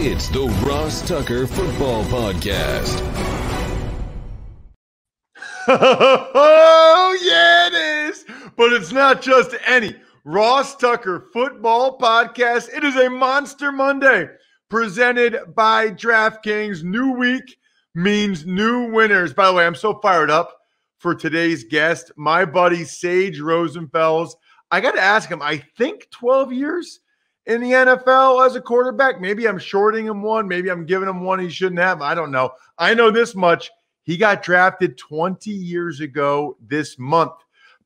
It's the Ross Tucker Football Podcast. Oh, yeah, it is. But it's not just any Ross Tucker Football Podcast. It is a Monster Monday presented by DraftKings. New week means new winners. By the way, I'm so fired up for today's guest, my buddy Sage Rosenfels. I got to ask him, I think 12 years in the NFL as a quarterback. Maybe I'm shorting him one. Maybe I'm giving him one he shouldn't have. I don't know. I know this much. He got drafted 20 years ago this month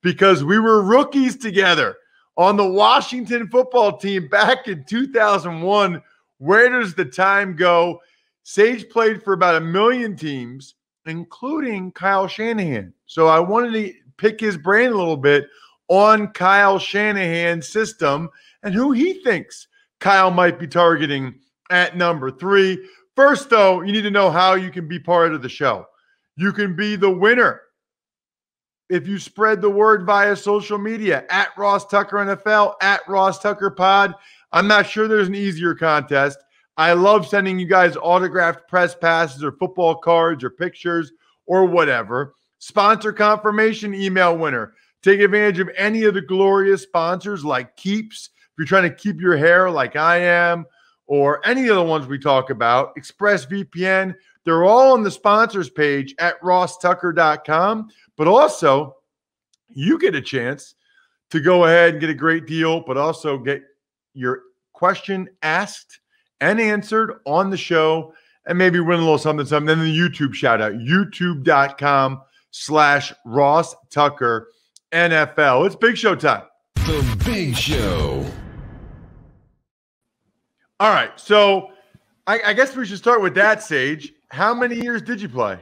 because we were rookies together on the Washington football team back in 2001. Where does the time go? Sage played for about 1 million teams, including Kyle Shanahan. So I wanted to pick his brain a little bit on Kyle Shanahan's system and who he thinks Kyle might be targeting at number 3. First, though, you need to know how you can be part of the show. You can be the winner if you spread the word via social media at Ross Tucker NFL, at Ross Tucker Pod. I'm not sure there's an easier contest. I love sending you guys autographed press passes or football cards or pictures or whatever. Sponsor confirmation email winner. Take advantage of any of the glorious sponsors like Keeps, if you're trying to keep your hair like I am, or any of the ones we talk about, ExpressVPN. They're all on the sponsors page at rosstucker.com. But also, you get a chance to go ahead and get a great deal, but also get your question asked and answered on the show and maybe win a little something. Then the YouTube shout out, youtube.com/Ross Tucker NFL. It's Big Show time. The Big Show. All right, so I guess we should start with that, Sage. How many years did you play?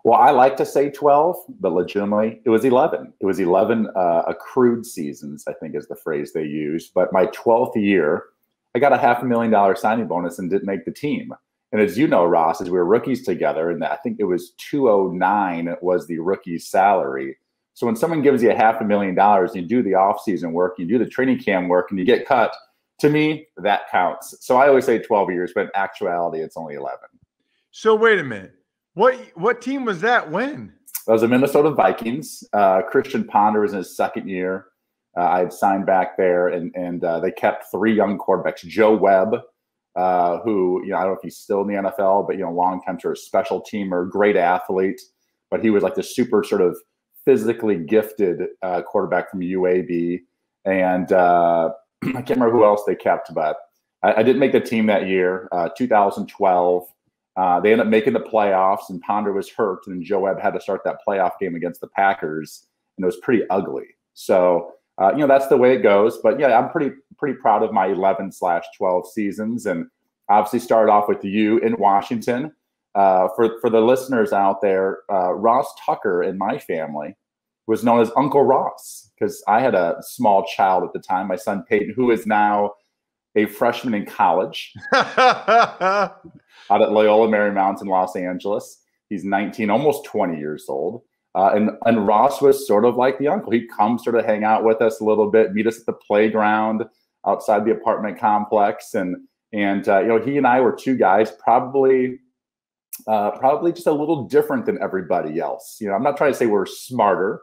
Well, I like to say 12, but legitimately it was 11. It was 11 accrued seasons, I think is the phrase they used. But my 12th year, I got a $500,000 signing bonus and didn't make the team. And as you know, Ross, as we were rookies together, and I think it was $209 was the rookie's salary. So when someone gives you $500,000, you do the offseason work, you do the training camp work, and you get cut, to me, that counts. So I always say 12 years, but in actuality, it's only 11. So wait a minute. What team was that when? That was the Minnesota Vikings. Christian Ponder was in his second year. I had signed back there, and they kept 3 young quarterbacks. Joe Webb, who, I don't know if he's still in the NFL, but, long time sort of special teamer, great athlete. But he was like the super sort of physically gifted quarterback from UAB. And I can't remember who else they kept, but I didn't make the team that year, 2012. They ended up making the playoffs, and Ponder was hurt, and Joe Webb had to start that playoff game against the Packers, and it was pretty ugly. So, that's the way it goes. But, yeah, I'm pretty proud of my 11/12 seasons, and obviously started off with you in Washington. For the listeners out there, Ross Tucker in my family was known as Uncle Ross because I had a small child at the time, my son Peyton, who is now a freshman in college out at Loyola Marymount in Los Angeles. He's 19, almost 20 years old. And Ross was sort of like the uncle. He'd come sort of hang out with us a little bit, meet us at the playground outside the apartment complex. And he and I were 2 guys probably just a little different than everybody else. I'm not trying to say we're smarter,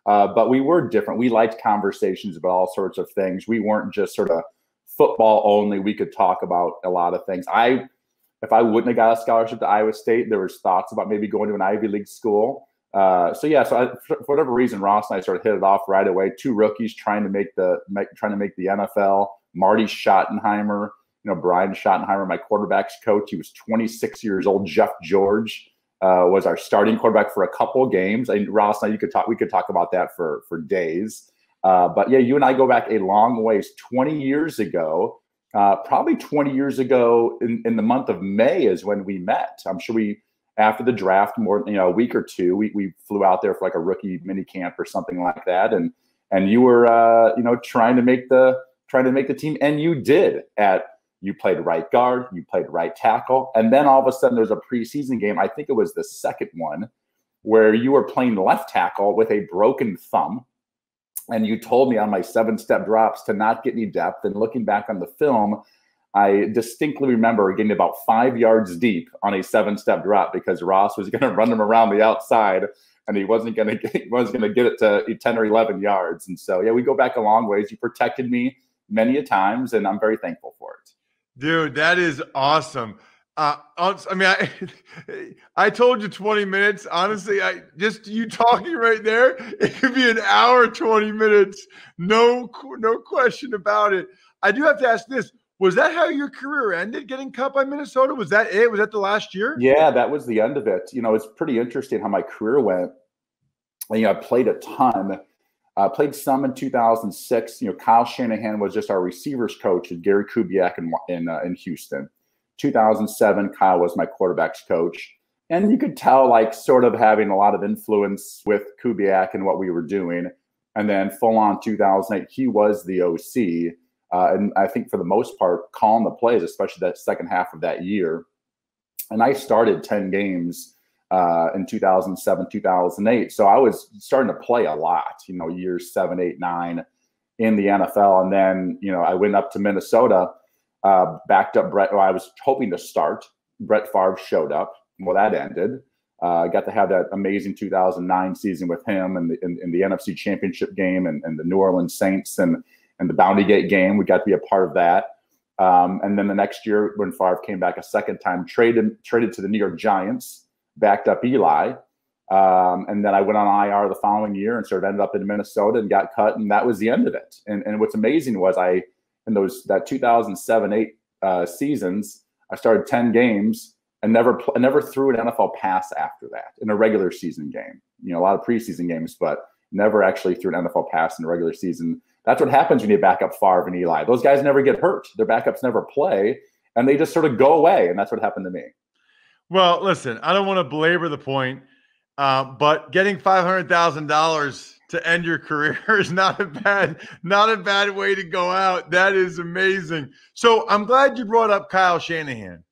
but we were different. We liked conversations about all sorts of things. We weren't just sort of football only. We could talk about a lot of things. If I wouldn't have got a scholarship to Iowa State, there was thoughts about maybe going to an Ivy League school. For whatever reason, Ross and I sort of hit it off right away. 2 rookies trying to make the NFL. Marty Schottenheimer, Brian Schottenheimer, my quarterback's coach. He was 26 years old. Jeff George was our starting quarterback for a couple of games. And Ross and I, we could talk about that for days. But yeah, you and I go back a long ways. 20 years ago, probably 20 years ago in the month of May is when we met. I'm sure after the draft, a week or 2, we flew out there for like a rookie mini camp or something like that. And you were, trying to make the team, and you did. You played right guard, you played right tackle, and then all of a sudden there's a preseason game. I think it was the second one where you were playing left tackle with a broken thumb. And you told me on my 7-step drops to not get any depth. And looking back on the film, I distinctly remember getting about 5 yards deep on a 7-step drop because Ross was going to run him around the outside, and he wasn't going to get it to 10 or 11 yards. And so, yeah, we go back a long ways. You protected me many a times, and I'm very thankful for it. Dude, that is awesome. I told you 20 minutes. Honestly, just you talking right there, it could be an hour, 20 minutes. No question about it. I do have to ask this. Was that how your career ended, getting cut by Minnesota? Was that it? Was that the last year? Yeah, that was the end of it. It's pretty interesting how my career went. I played a ton. Played some in 2006. Kyle Shanahan was just our receivers coach at Gary Kubiak in Houston. 2007, Kyle was my quarterback's coach. And you could tell, like, sort of having a lot of influence with Kubiak and what we were doing. And then full on 2008, he was the OC. And I think for the most part, calling the plays, especially that second half of that year. And I started 10 games in 2007, 2008. So I was starting to play a lot, years 7, 8, 9 in the NFL. And then, I went up to Minnesota, backed up Brett. I was hoping to start. Brett Favre showed up. Well, that ended. I got to have that amazing 2009 season with him and the NFC Championship game and the New Orleans Saints and the Bounty Gate game. We got to be a part of that. And then the next year when Favre came back a second time, traded to the New York Giants, backed up Eli. And then I went on IR the following year and sort of ended up in Minnesota and got cut. And that was the end of it. And what's amazing was in that 2007-8 seasons, I started 10 games and never threw an NFL pass after that in a regular season game. A lot of preseason games, but never actually threw an NFL pass in a regular season. That's what happens when you back up Favre and Eli. Those guys never get hurt. Their backups never play, and they just sort of go away. And that's what happened to me. Well, listen, I don't want to belabor the point, but getting $500,000 to end your career is not a bad way to go out. That is amazing. So I'm glad you brought up Kyle Shanahan,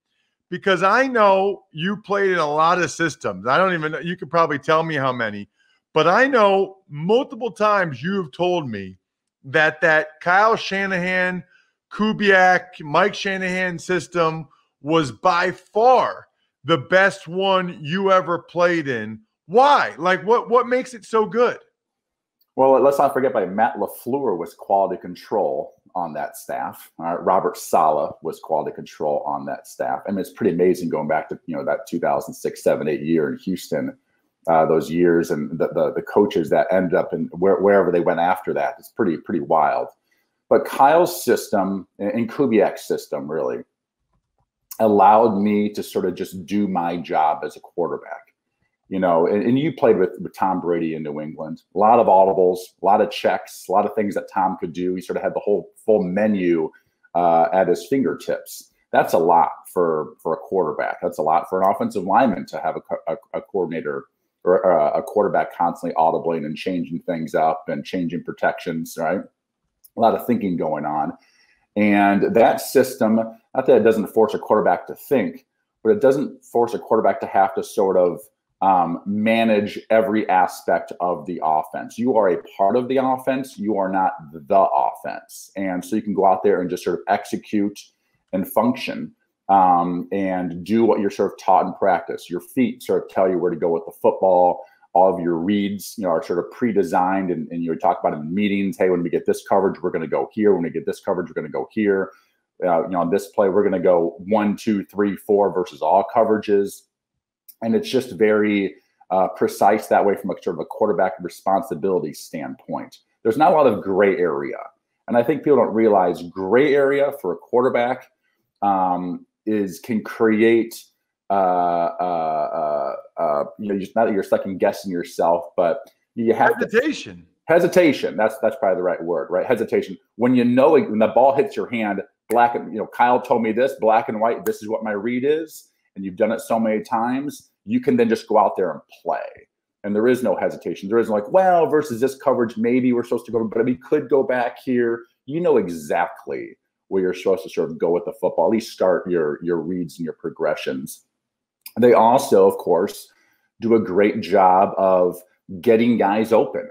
because I know you played in a lot of systems. I don't even know. You could probably tell me how many, but I know multiple times you have told me that Kyle Shanahan, Kubiak, Mike Shanahan system was by far the best one you ever played in. Why? Like, what makes it so good? Well, let's not forget, Matt LaFleur was quality control on that staff. Robert Saleh was quality control on that staff. I mean, it's pretty amazing going back to that 2006, 7, 8 year in Houston, those years, and the coaches that ended up in wherever they went after that. It's pretty wild. But Kyle's system and Kubiak's system really allowed me to sort of just do my job as a quarterback. And you played with Tom Brady in New England. A lot of audibles, a lot of checks, a lot of things that Tom could do. He sort of had the whole full menu at his fingertips. That's a lot for a quarterback. That's a lot for an offensive lineman to have a coordinator or a quarterback constantly audibling and changing things up and changing protections, right? A lot of thinking going on. And that system, not that it doesn't force a quarterback to think, but it doesn't force a quarterback to have to sort of manage every aspect of the offense. You are a part of the offense. You are not the offense. And so you can go out there and just sort of execute and function and do what you're sort of taught in practice. Your feet sort of tell you where to go with the football. All of your reads, are sort of pre-designed, and you talk about in meetings. Hey, when we get this coverage, we're going to go here. When we get this coverage, we're going to go here. On this play, we're going to go 1, 2, 3, 4 versus all coverages. And it's just very precise that way from a sort of a quarterback responsibility standpoint. There's not a lot of gray area. And I think people don't realize gray area for a quarterback can create, just not that you're second guessing yourself, but you have hesitation. That's probably the right word, right? Hesitation. When when the ball hits your hand, black and, Kyle told me this, black and white, this is what my read is. And you've done it so many times, you can then just go out there and play. And there is no hesitation. There isn't like, well, versus this coverage, maybe we're supposed to go, but we could go back here. You know exactly where you're supposed to sort of go with the football, at least start your reads and your progressions. They also, of course, do a great job of getting guys open.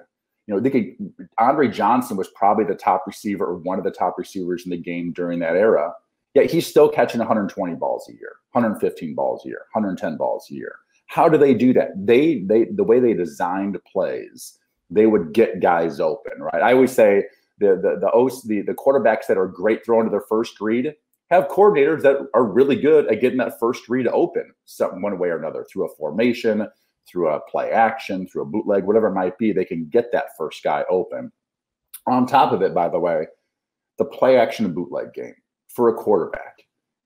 Andre Johnson was probably the top receiver or one of the top receivers in the game during that era. Yet he's still catching 120 balls a year, 115 balls a year, 110 balls a year. How do they do that? They the way they designed plays, they would get guys open, right? I always say the quarterbacks that are great throwing to their first read have coordinators that are really good at getting that first read open, some one way or another, through a formation, through a play action, through a bootleg, whatever it might be. They can get that first guy open. On top of it, by the way, the play action and bootleg game for a quarterback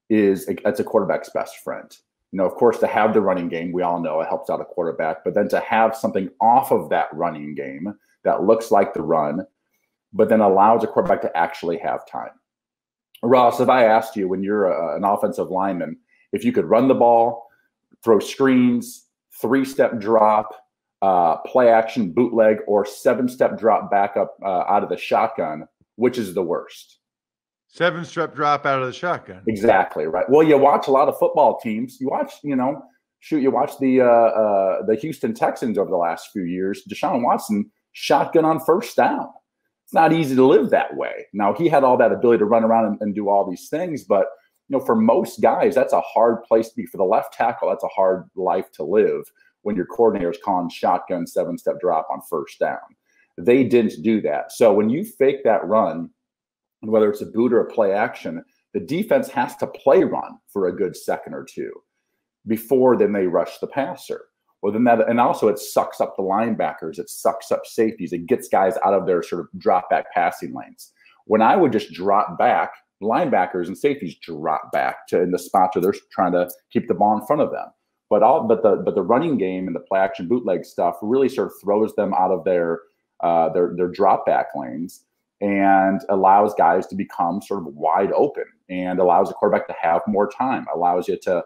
that's a quarterback's best friend. Of course, to have the running game, we all know it helps out a quarterback, but then to have something off of that running game that looks like the run, but then allows a quarterback to actually have time. Ross, if I asked you when you're an offensive lineman, if you could run the ball, throw screens, 3-step drop, play action, bootleg, or 7-step drop back up out of the shotgun, which is the worst? 7-step drop out of the shotgun. Exactly right. Well, you watch a lot of football teams. You watch, you watch the Houston Texans over the last few years. Deshaun Watson shotgun on first down. It's not easy to live that way. Now, he had all that ability to run around and do all these things, but for most guys, that's a hard place to be. For the left tackle, that's a hard life to live when your coordinator is calling shotgun 7-step drop on first down. They didn't do that. So when you fake that run, whether it's a boot or a play action, the defense has to play run for a good second or two before then they rush the passer. Well, then and also it sucks up the linebackers. It sucks up safeties. It gets guys out of their sort of drop back passing lanes. When I would just drop back, linebackers and safeties drop back to in the spots where they're trying to keep the ball in front of them. But the running game and the play action bootleg stuff really sort of throws them out of their drop back lanes and allows guys to become sort of wide open and allows a quarterback to have more time, allows you to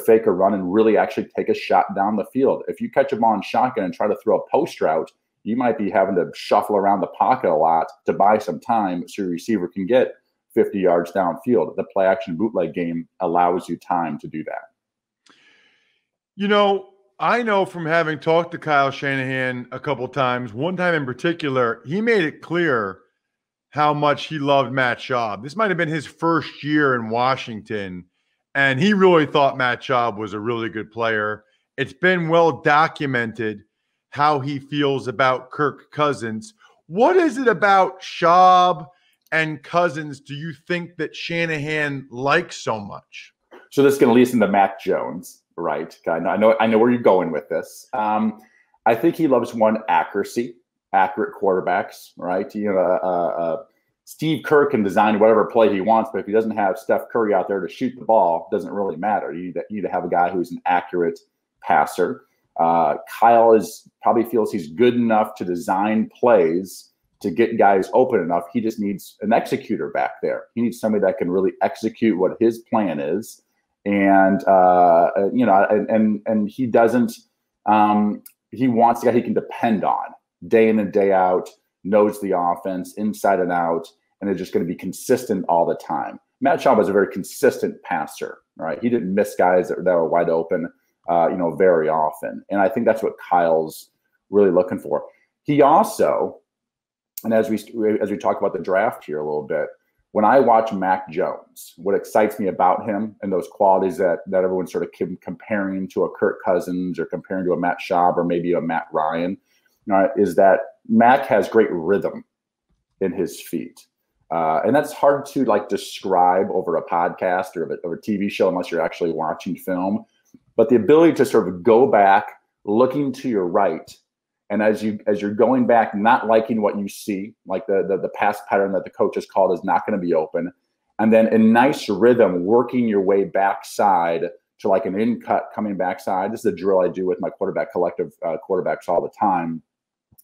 fake a run and really actually take a shot down the field. If you catch a ball in shotgun and try to throw a post route, you might be having to shuffle around the pocket a lot to buy some time so your receiver can get 50 yards downfield. The play action bootleg game allows you time to do that. I know from having talked to Kyle Shanahan a couple times, one time in particular, he made it clear how much he loved Matt Schaub. This might have been his first year in Washington, and he really thought Matt Schaub was a really good player. It's been well documented how he feels about Kirk Cousins. What is it about Schaub and Cousins do you think that Shanahan likes so much? So this is going to lead us into Mac Jones, right? I know where you're going with this. I think he loves accurate quarterbacks, right? Steve Kerr can design whatever play he wants, but if he doesn't have Steph Curry out there to shoot the ball, it doesn't really matter. You need to have a guy who's an accurate passer. Kyle probably feels he's good enough to design plays to get guys open enough. He just needs an executor back there. He needs somebody that can really execute what his plan is. And he doesn't. He wants a guy he can depend on day in and day out, knows the offense inside and out, and is just going to be consistent all the time. Matt Schaub is a very consistent passer, right? He didn't miss guys that were wide open, very often. And I think that's what Kyle's really looking for. He also, and as we talk about the draft here a little bit, when I watch Mac Jones, what excites me about him and those qualities that everyone's sort of comparing to a Kirk Cousins or comparing to a Matt Schaub or maybe a Matt Ryan, is that Mac has great rhythm in his feet. And that's hard to describe over a podcast or a TV show unless you're actually watching film. But the ability to sort of go back, looking to your right, and as you're going back, not liking what you see, like the pass pattern that the coach has called is not going to be open, and then in nice rhythm, working your way backside to like an in cut coming backside. This is a drill I do with my collective quarterbacks all the time,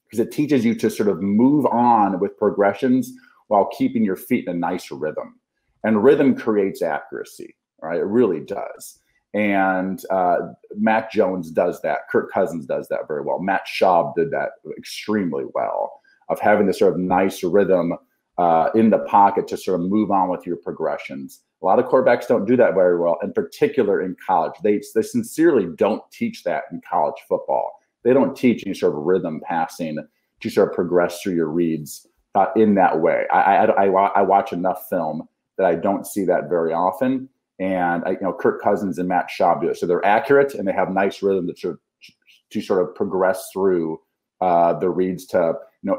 because it teaches you to sort of move on with progressions while keeping your feet in a nice rhythm. And rhythm creates accuracy, right? It really does. And Mac Jones does that. Kirk Cousins does that very well. Matt Schaub did that extremely well, of having this sort of nice rhythm in the pocket to sort of move on with your progressions. A lot of quarterbacks don't do that very well, in particular in college. They sincerely don't teach that in college football. They don't teach any sort of rhythm passing to sort of progress through your reads in that way. I watch enough film that I don't see that very often. And Kirk Cousins and Matt Schaub do it. So they're accurate and they have nice rhythm to sort of progress through the reads to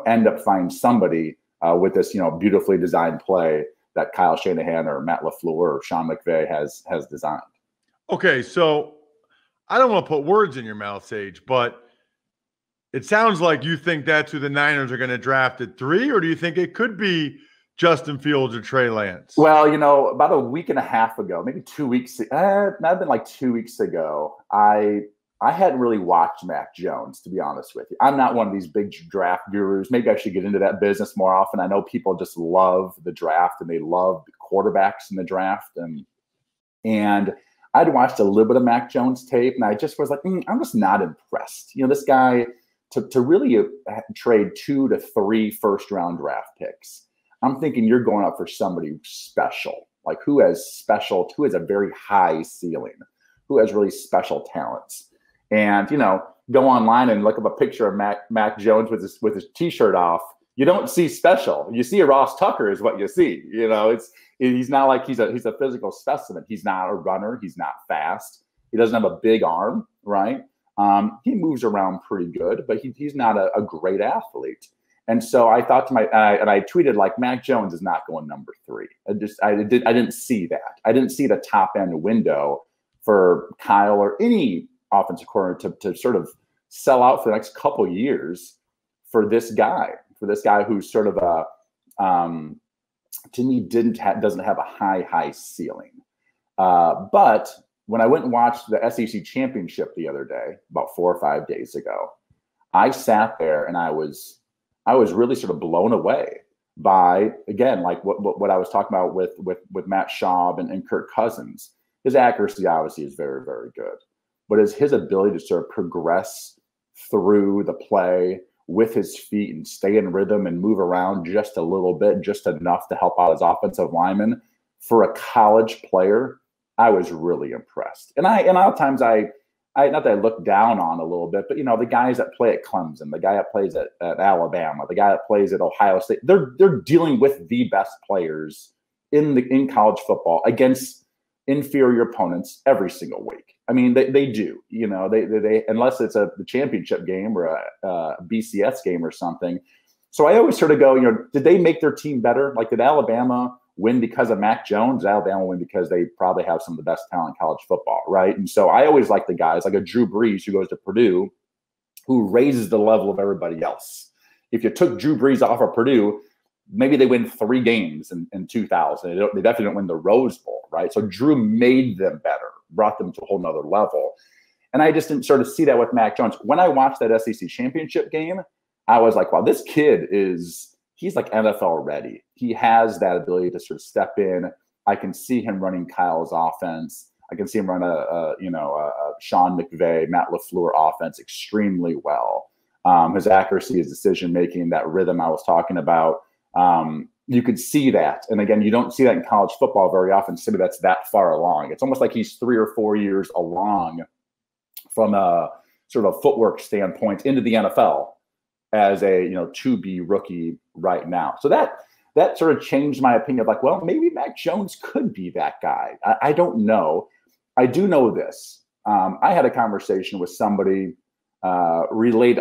end up finding somebody with this beautifully designed play that Kyle Shanahan or Matt LaFleur or Sean McVay has designed. Okay, so I don't want to put words in your mouth, Sage, but it sounds like you think that's who the Niners are going to draft at 3, or do you think it could be Justin Fields or Trey Lance? Well, about a week and a half ago, maybe 2 weeks, might have been like 2 weeks ago, I hadn't really watched Mac Jones, to be honest with you. I'm not one of these big draft gurus. Maybe I should get into that business more often. I know people just love the draft and they love the quarterbacks in the draft. And I'd watched a little bit of Mac Jones tape, and I just was like, I'm just not impressed. This guy, to really trade 2 to 3 first-round draft picks, I'm thinking you're going up for somebody special, like who has a very high ceiling, who has really special talents. And, go online and look up a picture of Mac Jones with his T-shirt off. You don't see special. You see a Ross Tucker is what you see. He's not like he's a physical specimen. He's not a runner. He's not fast. He doesn't have a big arm, right? He moves around pretty good, but he's not a great athlete. And so I thought to I tweeted like, Mac Jones is not going number 3. I didn't see that. I didn't see the top end window for Kyle or any offensive coordinator to sort of sell out for the next couple years for this guy who's sort of to me doesn't have a high ceiling. But when I went and watched the SEC championship the other day, about 4 or 5 days ago, I sat there and I was really sort of blown away by, again, like what I was talking about with Matt Schaub and Kirk Cousins. His accuracy obviously is very, very good, but his ability to sort of progress through the play with his feet and stay in rhythm and move around just a little bit, just enough to help out his offensive lineman. For a college player, I was really impressed. And a lot of times I not that I look down on a little bit, but the guys that play at Clemson, the guy that plays at Alabama, the guy that plays at Ohio State, they're dealing with the best players in college football against inferior opponents every single week. I mean, they do, they unless it's the championship game or a BCS game or something. So I always sort of go, did they make their team better? Like, did Alabama win because of Mac Jones? Did Alabama win because they probably have some of the best talent in college football, right? And so I always like the guys like a Drew Brees who goes to Purdue, who raises the level of everybody else. If you took Drew Brees off of Purdue, maybe they win 3 games in 2000. They definitely don't win the Rose Bowl, right? So Drew made them better, brought them to a whole nother level. And I just didn't sort of see that with Mac Jones. When I watched that SEC championship game, I was like, wow, this kid he's like NFL ready. He has that ability to sort of step in. I can see him running Kyle's offense. I can see him run a Sean McVay, Matt LaFleur offense extremely well. His accuracy, his decision-making, that rhythm I was talking about, you could see that. And again, you don't see that in college football very often, somebody that's that far along. It's almost like he's 3 or 4 years along from a sort of footwork standpoint into the NFL as a, to-be rookie right now. So that sort of changed my opinion of like, well, maybe Mac Jones could be that guy. I don't know. I do know this. I had a conversation with somebody related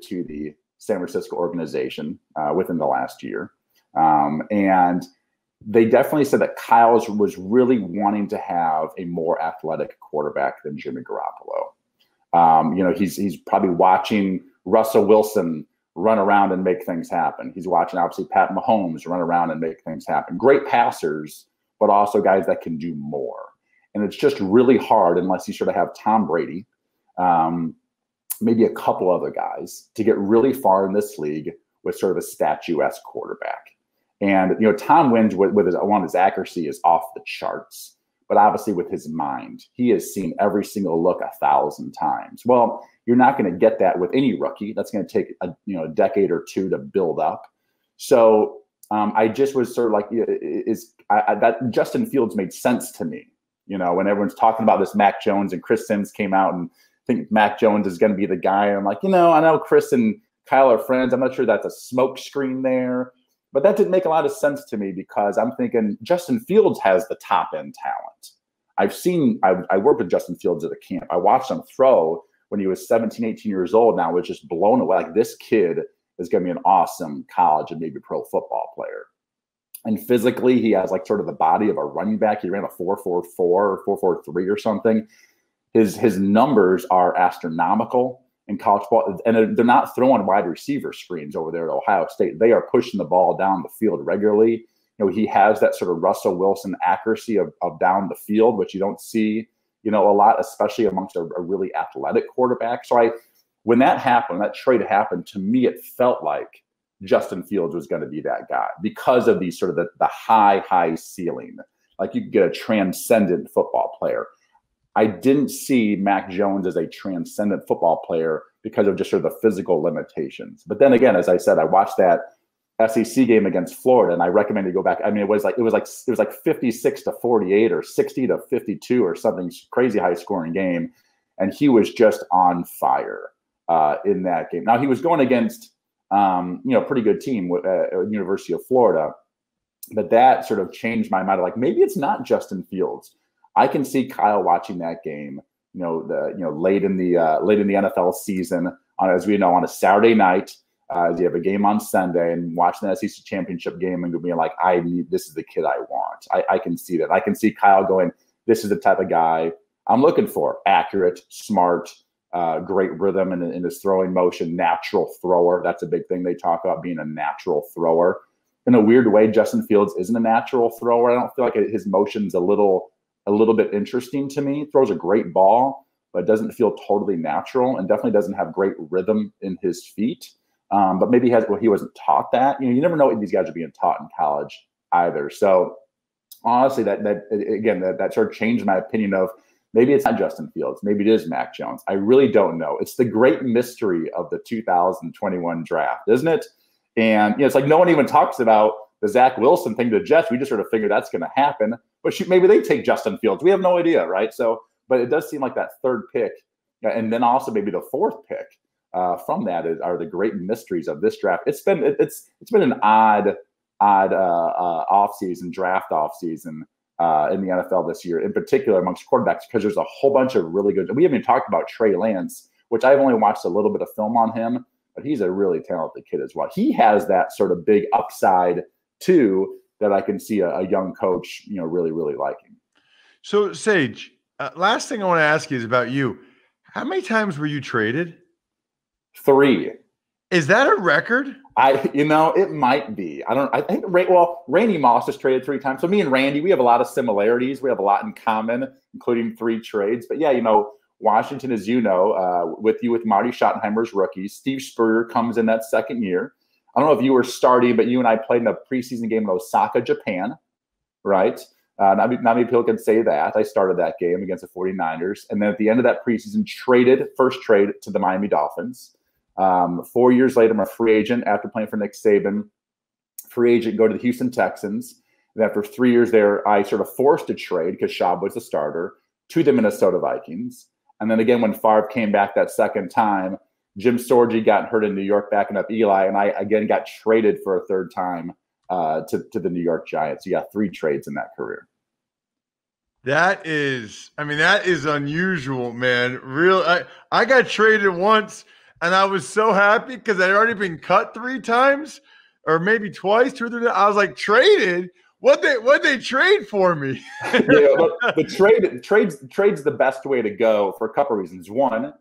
to the San Francisco organization within the last year. And they definitely said that Kyle was really wanting to have a more athletic quarterback than Jimmy Garoppolo. He's probably watching Russell Wilson run around and make things happen. He's watching, obviously, Pat Mahomes run around and make things happen. Great passers, but also guys that can do more. And it's just really hard unless you sort of have Tom Brady, maybe a couple other guys, to get really far in this league with sort of a statuesque quarterback. And, Tom wins with his accuracy is off the charts. But obviously with his mind, he has seen every single look 1,000 times. Well, you're not going to get that with any rookie. That's going to take a decade or 2 to build up. So I just was sort of like, that Justin Fields made sense to me. When everyone's talking about this Mac Jones and Chris Sims came out and think Mac Jones is going to be the guy. And I'm like, I know Chris and Kyle are friends. I'm not sure that's a smoke screen there. But that didn't make a lot of sense to me because I'm thinking Justin Fields has the top end talent. I worked with Justin Fields at a camp. I watched him throw when he was 17, 18 years old. And I was just blown away. Like, this kid is going to be an awesome college and maybe pro football player. And physically, he has like sort of the body of a running back. He ran a 4.44 or 4.43 or something. His numbers are astronomical in college ball, and they're not throwing wide receiver screens over there at Ohio State. They are pushing the ball down the field regularly. You know, he has that sort of Russell Wilson accuracy of down the field, which you don't see, you know, a lot, especially amongst a really athletic quarterback. So when that happened, that trade happened, to me, it felt like Justin Fields was going to be that guy because of these sort of the high ceiling. Like, you could get a transcendent football player. I didn't see Mac Jones as a transcendent football player because of just sort of the physical limitations. But then again, as I said, I watched that SEC game against Florida, and I recommend you go back. I mean, it was like 56-48 or 60-52 or something crazy high scoring game, and he was just on fire in that game. Now, he was going against pretty good team with University of Florida, but that sort of changed my mind. Like, maybe it's not Justin Fields. I can see Kyle watching that game, late in the NFL season, as we know, on a Saturday night. You have a game on Sunday and watching the SEC championship game and being like, this is the kid I want. I can see that. I can see Kyle going, this is the type of guy I'm looking for. Accurate, smart, great rhythm in his throwing motion, natural thrower. That's a big thing they talk about, being a natural thrower. In a weird way, Justin Fields isn't a natural thrower. I don't feel like his motion's a little bit interesting to me. Throws a great ball, but doesn't feel totally natural, and definitely doesn't have great rhythm in his feet. But maybe he wasn't taught that. You never know what these guys are being taught in college either. So honestly, that sort of changed my opinion of maybe it's not Justin Fields. Maybe it is Mac Jones. I really don't know. It's the great mystery of the 2021 draft, isn't it? And it's like no one even talks about the Zach Wilson thing to the Jets. We just sort of figure that's going to happen. But maybe they take Justin Fields. We have no idea, right? So, but it does seem like that third pick, and then also maybe the fourth pick from that are the great mysteries of this draft. It's been an odd draft offseason in the NFL this year, in particular amongst quarterbacks, because there's a whole bunch of really good. We haven't even talked about Trey Lance, which I've only watched a little bit of film on him, but he's a really talented kid as well. He has that sort of big upside too that I can see a young coach, really, really liking. So, Sage, last thing I want to ask you is about you. How many times were you traded? 3. Is that a record? It might be. I think Randy Moss has traded 3 times. So me and Randy, we have a lot of similarities. We have a lot in common, including 3 trades. But yeah, Washington, as with Marty Schottenheimer's rookies, Steve Spurrier comes in that second year. I don't know if you were starting, but you and I played in a preseason game in Osaka, Japan, right? Not many people can say that. I started that game against the 49ers. And then at the end of that preseason, first trade to the Miami Dolphins. 4 years later, I'm a free agent after playing for Nick Saban. Free agent, go to the Houston Texans. And after 3 years there, I sort of forced a trade because Schaub was the starter to the Minnesota Vikings. And then again, when Favre came back that second time, Jim Sorgi got hurt in New York backing up Eli, and I again got traded for a third time to the New York Giants. You got 3 trades in that career. That is unusual, man. I got traded once, and I was so happy because I'd already been cut 3 times, or maybe twice, 2 or 3 times. I was like, traded? What they trade for me? Trade's the best way to go for a couple of reasons. One,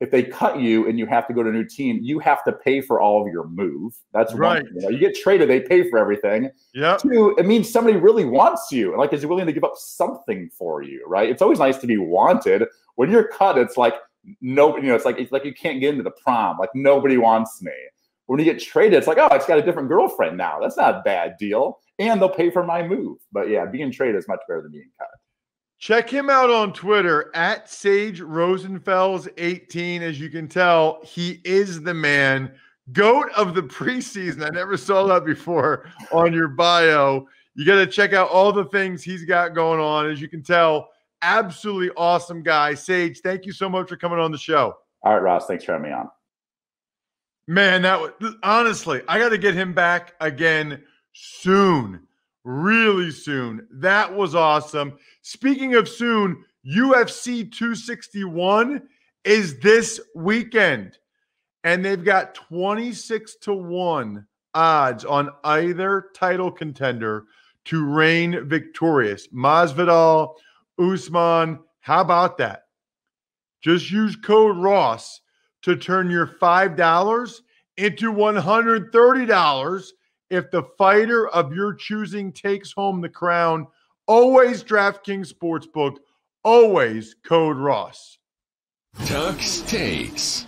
if they cut you and you have to go to a new team, you have to pay for all of your move. That's right. You get traded, they pay for everything. Yeah. 2, it means somebody really wants you, like is willing to give up something for you, right? It's always nice to be wanted. When you're cut, it's like nobody, it's like you can't get into the prom. Like nobody wants me. When you get traded, it's like, oh, it's got a different girlfriend now. That's not a bad deal. And they'll pay for my move. But yeah, being traded is much better than being cut. Check him out on Twitter at Sage Rosenfels 18. As you can tell, he is the man. GOAT of the preseason. I never saw that before on your bio. You got to check out all the things he's got going on. As you can tell, absolutely awesome guy. Sage, thank you so much for coming on the show. All right, Ross, thanks for having me on. Man, honestly, I got to get him back again soon, really soon. That was awesome. Speaking of soon, UFC 261 is this weekend, and they've got 26-1 odds on either title contender to reign victorious. Masvidal, Usman, how about that? Just use code Ross to turn your $5 into $130 if the fighter of your choosing takes home the crown. Always DraftKings Sportsbook, always code Ross. Tuck's Takes.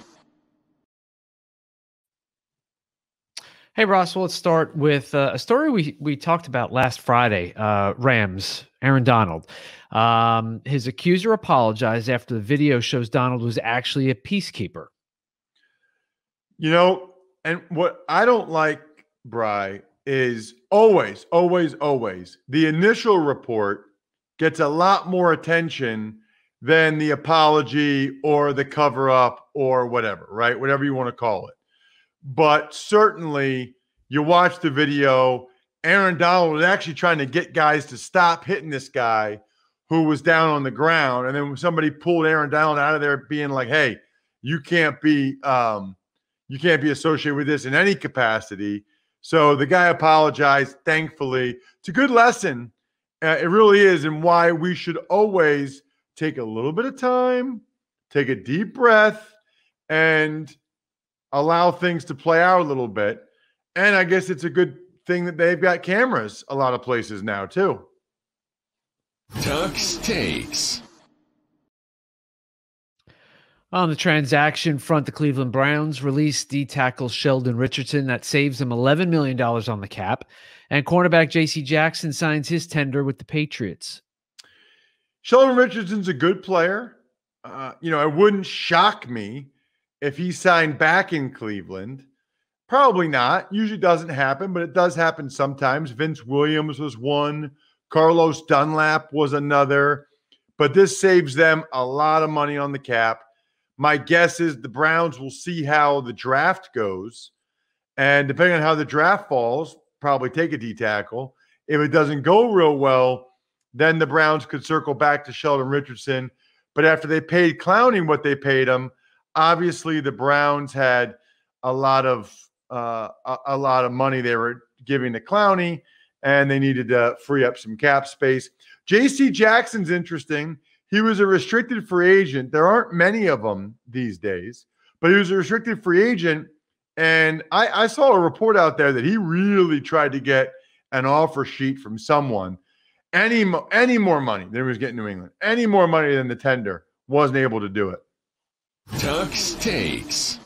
Hey, Ross, well, let's start with a story we talked about last Friday. Rams, Aaron Donald. His accuser apologized after the video shows Donald was actually a peacekeeper. You know, and what I don't like, Bri, is always the initial report gets a lot more attention than the apology or the cover-up or whatever, right? Whatever you want to call it. But certainly, you watch the video, Aaron Donald was actually trying to get guys to stop hitting this guy who was down on the ground. And then somebody pulled Aaron Donald out of there being like, hey, you can't be associated with this in any capacity. So the guy apologized, thankfully. It's a good lesson. It really is, and why we should always take a little bit of time, take a deep breath, and allow things to play out a little bit. And I guess it's a good thing that they've got cameras a lot of places now, too. Tuck's Takes. On the transaction front, the Cleveland Browns released D-tackle Sheldon Richardson. That saves them $11 million on the cap. And cornerback J.C. Jackson signs his tender with the Patriots. Sheldon Richardson's a good player. It wouldn't shock me if he signed back in Cleveland. Probably not. Usually doesn't happen, but it does happen sometimes. Vince Williams was one. Carlos Dunlap was another. But this saves them a lot of money on the cap. My guess is the Browns will see how the draft goes. And depending on how the draft falls, probably take a D-tackle. If it doesn't go real well, then the Browns could circle back to Sheldon Richardson. But after they paid Clowney what they paid him, obviously the Browns had a lot of money they were giving to Clowney, and they needed to free up some cap space. J.C. Jackson's interesting. He was a restricted free agent. There aren't many of them these days, but he was a restricted free agent. And I saw a report out there that he really tried to get an offer sheet from someone. Any more money than he was getting New England, any more money than the tender, wasn't able to do it. Tuck's Takes.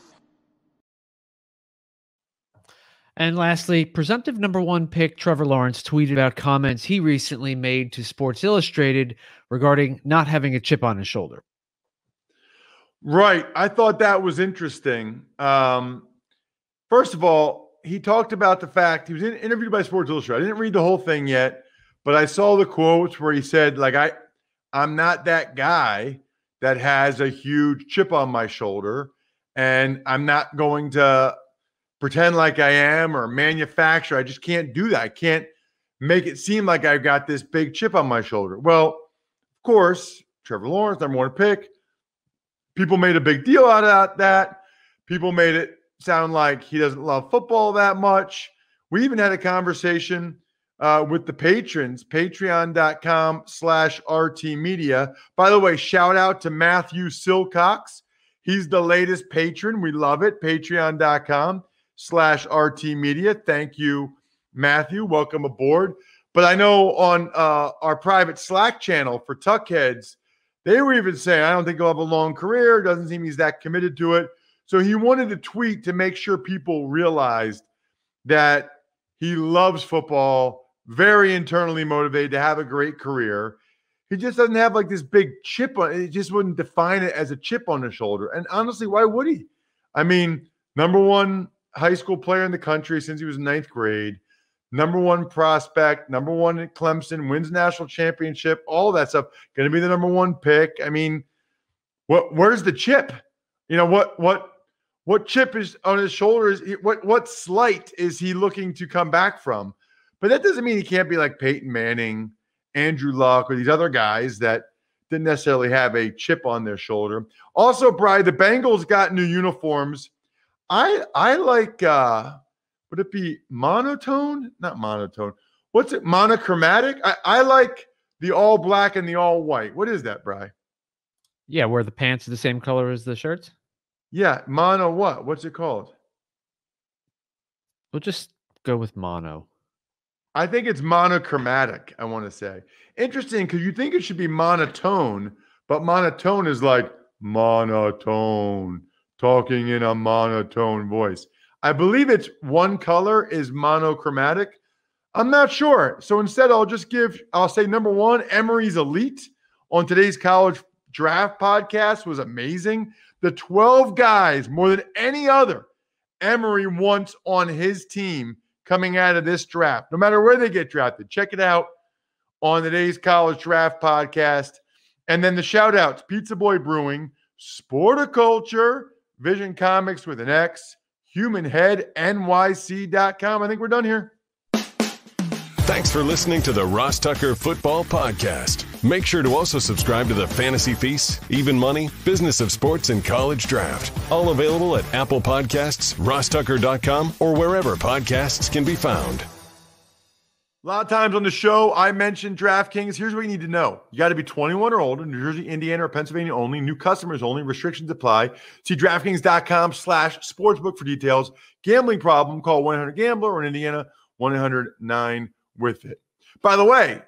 And lastly, presumptive number one pick Trevor Lawrence tweeted about comments he recently made to Sports Illustrated regarding not having a chip on his shoulder. Right. I thought that was interesting. First of all, he talked about the fact he was interviewed by Sports Illustrated. I didn't read the whole thing yet, but I saw the quotes where he said, like, I'm not that guy that has a huge chip on my shoulder, and I'm not going to pretend like I am or manufacture. I just can't do that. I can't make it seem like I've got this big chip on my shoulder. Well, of course, Trevor Lawrence, number one pick. People made a big deal out of that. People made it sound like he doesn't love football that much. We even had a conversation with the patrons, patreon.com/RTmedia. By the way, shout out to Matthew Silcox. He's the latest patron. We love it. Patreon.com/RTmedia. Thank you, Matthew. Welcome aboard. But I know on our private Slack channel for Tuckheads, they were even saying, I don't think he'll have a long career. Doesn't seem he's that committed to it. So he wanted to tweet to make sure people realized that he loves football, very internally motivated to have a great career. He just doesn't have like this big chip on it. It just wouldn't define it as a chip on his shoulder. And honestly, why would he? I mean, number one high school player in the country since he was in ninth grade, number one prospect, number one at Clemson, wins national championship, all that stuff, going to be the number one pick. I mean, where's the chip? You know, what chip is on his shoulders? What slight is he looking to come back from? But that doesn't mean he can't be like Peyton Manning, Andrew Luck, or these other guys that didn't necessarily have a chip on their shoulder. Also, Bri, the Bengals got new uniforms. I like, would it be monotone? Not monotone. What's it? Monochromatic? I like the all black and the all white. What is that, Bri? Yeah, where the pants are the same color as the shirts? Yeah, mono what? What's it called? We'll just go with mono. I think it's monochromatic, I want to say. Interesting, because you think it should be monotone, but monotone is like monotone, talking in a monotone voice. I believe it's one color is monochromatic. I'm not sure. So instead, I'll say number one, Emory's Elite on today's college draft podcast was amazing. The 12 guys, more than any other, Emory wants on his team coming out of this draft, no matter where they get drafted. Check it out on today's college draft podcast. And then the shout outs, Pizza Boy Brewing, Sporticulture, Vision Comics with an X, HumanHeadNYC.com. I think we're done here. Thanks for listening to the Ross Tucker Football Podcast. Make sure to also subscribe to the Fantasy Feast, Even Money, Business of Sports, and College Draft. All available at Apple Podcasts, RossTucker.com, or wherever podcasts can be found. A lot of times on the show, I mentioned DraftKings. Here's what you need to know. You got to be 21 or older, New Jersey, Indiana, or Pennsylvania only. New customers only. Restrictions apply. See DraftKings.com/sportsbook for details. Gambling problem, call 1-800-GAMBLER, or in Indiana, 1-800-9-WITH-IT. By the way,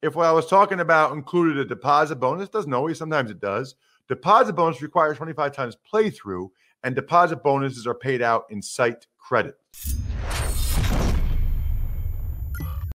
if what I was talking about included a deposit bonus, doesn't always, sometimes it does. Deposit bonus requires 25 times playthrough, and deposit bonuses are paid out in site credit.